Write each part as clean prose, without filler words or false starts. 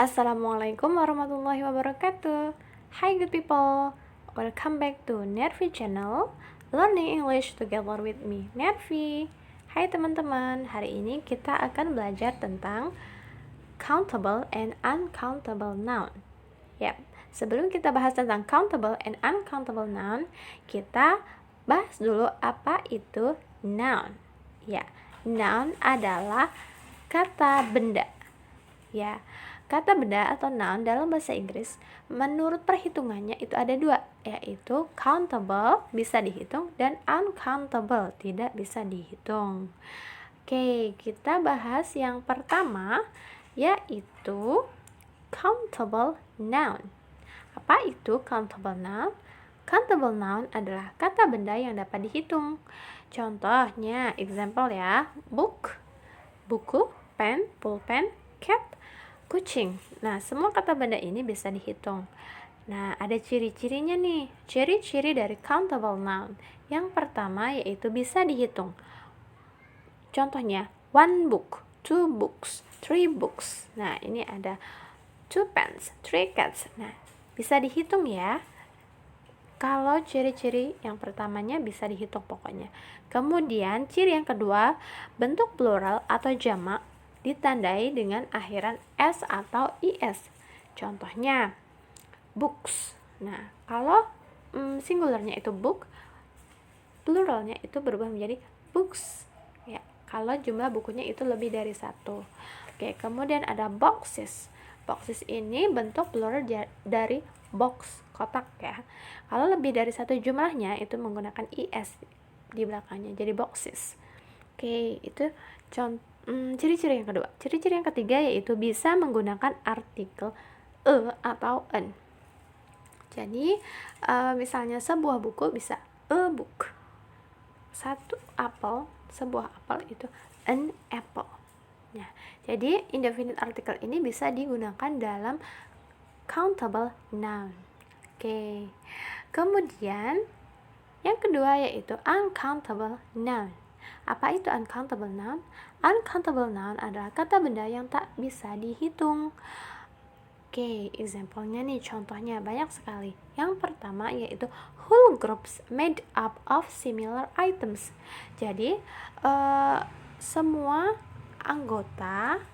Assalamualaikum warahmatullahi wabarakatuh. Hi good people, welcome back to Nervi channel, Learning English together with me, Nervi. Hai teman-teman, hari ini kita akan belajar tentang countable and uncountable noun. Yap, sebelum kita bahas tentang countable and uncountable noun, kita bahas dulu apa itu noun. Ya, noun adalah kata benda. Ya, kata benda atau noun dalam bahasa Inggris menurut perhitungannya itu ada dua, yaitu countable, bisa dihitung, dan uncountable, tidak bisa dihitung. Oke, kita bahas yang pertama, yaitu countable noun. Apa itu countable noun? Countable noun adalah kata benda yang dapat dihitung. Contohnya, example ya, book, buku, pen, pulpen, cat, kucing. Nah, semua kata benda ini bisa dihitung. Nah, ada ciri-cirinya nih. Ciri-ciri dari countable noun. Yang pertama yaitu bisa dihitung. Contohnya, one book, two books, three books. Nah, ini ada two pens, three cats. Nah, bisa dihitung ya. Kalau ciri-ciri yang pertamanya bisa dihitung pokoknya. Kemudian, ciri yang kedua, bentuk plural atau jamak ditandai dengan akhiran s atau is. Contohnya books. Nah, kalau singularnya itu book, pluralnya itu berubah menjadi books. Ya, kalau jumlah bukunya itu lebih dari satu. Oke, kemudian ada boxes. Boxes ini bentuk plural dari box, kotak ya. Kalau lebih dari satu jumlahnya itu menggunakan is di belakangnya, jadi boxes. Oke, itu contoh ciri-ciri yang kedua. Ciri-ciri yang ketiga yaitu bisa menggunakan artikel e atau en. Jadi misalnya sebuah buku bisa a book. Satu apel, sebuah apel itu an apple. Nah, jadi indefinite article ini bisa digunakan dalam countable noun. Oke. Kemudian yang kedua yaitu uncountable noun. Apa itu uncountable noun? Uncountable noun adalah kata benda yang tak bisa dihitung. Oke, example-nya nih, contohnya banyak sekali. Yang pertama yaitu whole groups made up of similar items. Jadi, semua anggota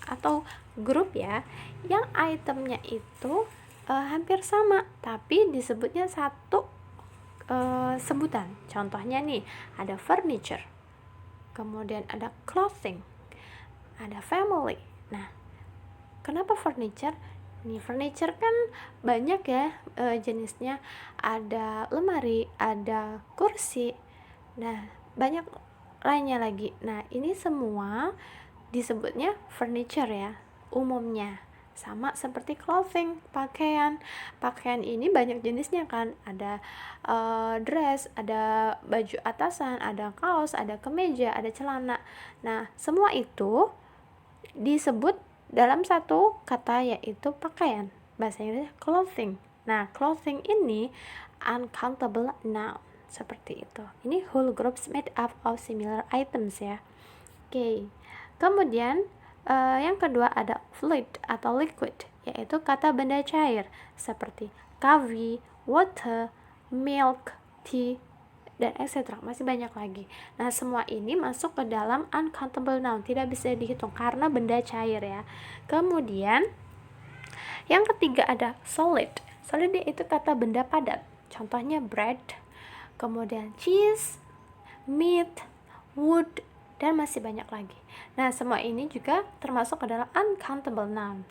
atau grup ya, yang itemnya itu hampir sama, tapi disebutnya satu sebutan. Contohnya nih, ada furniture, kemudian ada clothing, ada family. Nah, kenapa furniture? Nih, furniture kan banyak ya jenisnya. Ada lemari, ada kursi, nah banyak lainnya lagi. Nah, ini semua disebutnya furniture ya, umumnya. Sama seperti clothing, pakaian. Pakaian ini banyak jenisnya kan. Ada dress, ada baju atasan, ada kaos, ada kemeja, ada celana. Nah, semua itu disebut dalam satu kata yaitu pakaian. Bahasa Inggrisnya clothing. Nah, clothing ini uncountable noun. Seperti itu. Ini whole groups made up of similar items ya. Oke. Kemudian yang kedua ada fluid atau liquid, yaitu kata benda cair seperti coffee, water, milk, tea, dan etc. Masih banyak lagi. Nah, semua ini masuk ke dalam uncountable noun, tidak bisa dihitung karena benda cair ya. Kemudian yang ketiga ada solid. Solid itu kata benda padat. Contohnya bread, kemudian cheese, meat, wood, dan masih banyak lagi. Nah, semua ini juga termasuk ke dalam uncountable noun.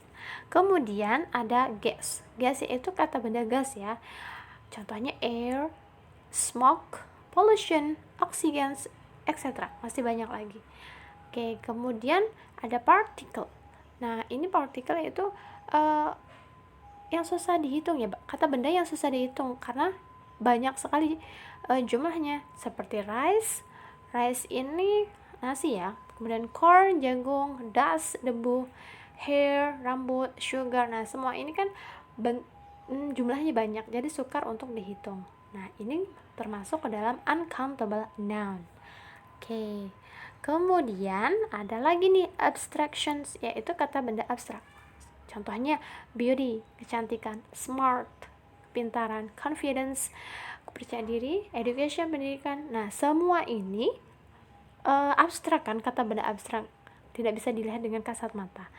Kemudian ada gas. Gas itu kata benda gas ya. Contohnya air, smoke, pollution, oxygen, etc. Masih banyak lagi. Oke, kemudian ada particle. Nah, ini particle itu yang susah dihitung ya, kata benda yang susah dihitung karena banyak sekali jumlahnya, seperti rice. Rice ini nasi ya. Kemudian corn, jagung, dust, debu, hair, rambut, sugar. Nah, semua ini kan jumlahnya banyak, jadi sukar untuk dihitung. Nah, ini termasuk ke dalam uncountable noun. Oke. Kemudian ada lagi nih abstractions, yaitu kata benda abstrak. Contohnya beauty, kecantikan, smart, kepintaran, confidence, kepercayaan diri, education, pendidikan. Nah, semua ini abstrak kan, kata benda abstrak, tidak bisa dilihat dengan kasat mata.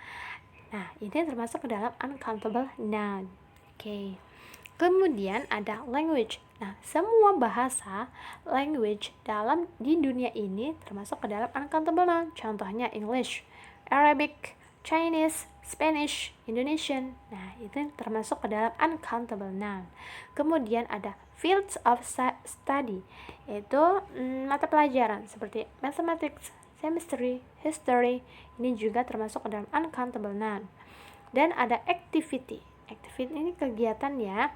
Nah, ini termasuk ke dalam uncountable noun. Oke. Kemudian ada language. Nah, semua bahasa language di dunia ini termasuk ke dalam uncountable noun. Contohnya English, Arabic, Chinese, Spanish, Indonesian. Nah, itu termasuk ke dalam uncountable noun. Kemudian ada fields of study, yaitu mata pelajaran seperti mathematics, chemistry, history. Ini juga termasuk ke dalam uncountable noun. Dan ada activity. Activity ini kegiatan ya.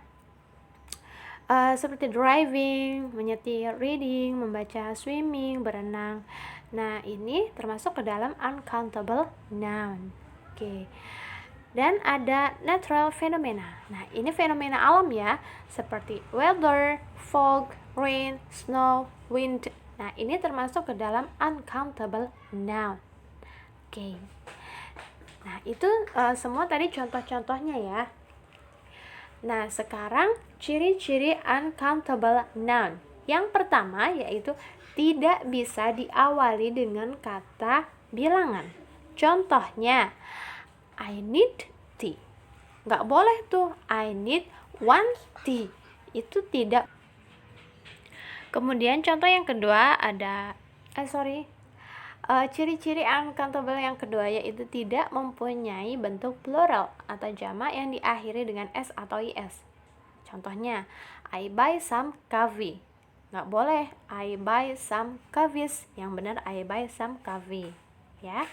Seperti driving, menyetir, reading, membaca, swimming, berenang. Nah, ini termasuk ke dalam uncountable noun. Oke. Dan ada natural phenomena. Nah, ini fenomena alam ya, seperti weather, fog, rain, snow, wind. Nah, ini termasuk ke dalam uncountable noun. Oke. Nah, itu semua tadi contoh-contohnya ya. Nah, sekarang ciri-ciri uncountable noun. Yang pertama yaitu tidak bisa diawali dengan kata bilangan. Contohnya, I need tea. Nggak boleh tuh, I need one tea. Itu tidak. Kemudian contoh yang kedua ada, ciri-ciri uncountable yang kedua yaitu tidak mempunyai bentuk plural atau jamak yang diakhiri dengan s atau is. Contohnya, I buy some coffee. Nggak boleh, I buy some coffees. Yang benar, I buy some coffee. Ya.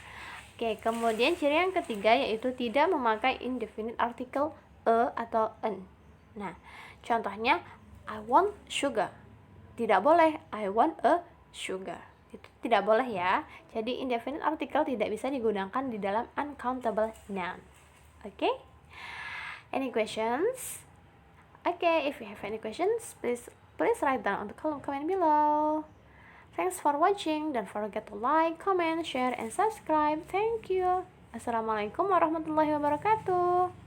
Oke, kemudian ciri yang ketiga yaitu tidak memakai indefinite article a atau an. Nah, contohnya, I want sugar. Tidak boleh, I want a sugar. Itu tidak boleh ya. Jadi indefinite article tidak bisa digunakan di dalam uncountable noun. Okay? Any questions? Okay, if you have any questions, please write down on the column comment below. Thanks for watching. Don't forget to like, comment, share, and subscribe. Thank you. Assalamualaikum warahmatullahi wabarakatuh.